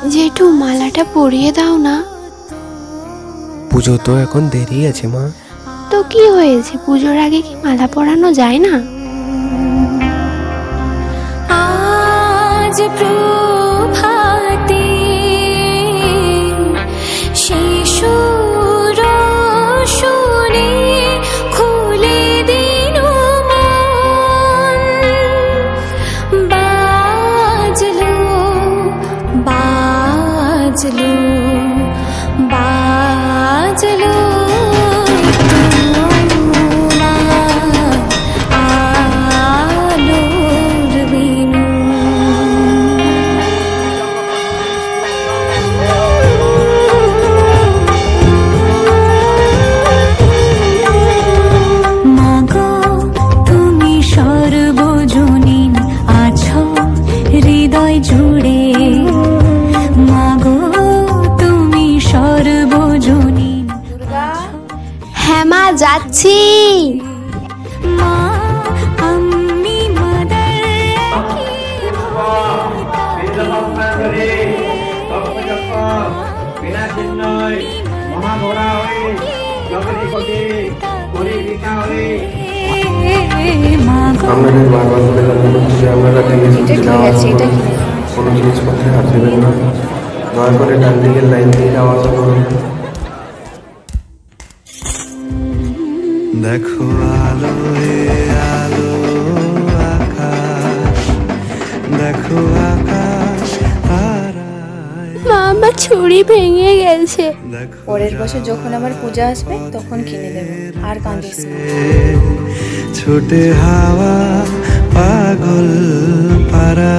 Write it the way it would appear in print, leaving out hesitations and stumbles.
জেঠু মালাটা পরিয়ে দাও না। পুজো তো এখন দেরি আছে মা। তো কি হয়েছে, পুজোর আগে কি মালা পরানো যায় না? আজ প্রভাতে শিশুর শুনে খুলে দিন বাজলো বাজলো বাজলো জুড়ে মাগো তুমি সর্বজনীন। হ্যাঁ মা, যাচ্ছি। মা আমি আপনাদের বারবার করে জানানো হচ্ছে আপনারা কোনো জিনিসপত্রে হাত দেবেন না। দয়া করে ডান দিকের লাইন দিয়ে যাওয়া আসা করুন। দেখো আলো আলো আকাশ, দেখো আকাশ মা, আমার ছুরি ভেঙে গেছে। পরের বছর যখন আমার পূজা আসবে তখন কিনে দেবো, আর কাঁদিস না। ছোটে হাওয়া পাগল পারা।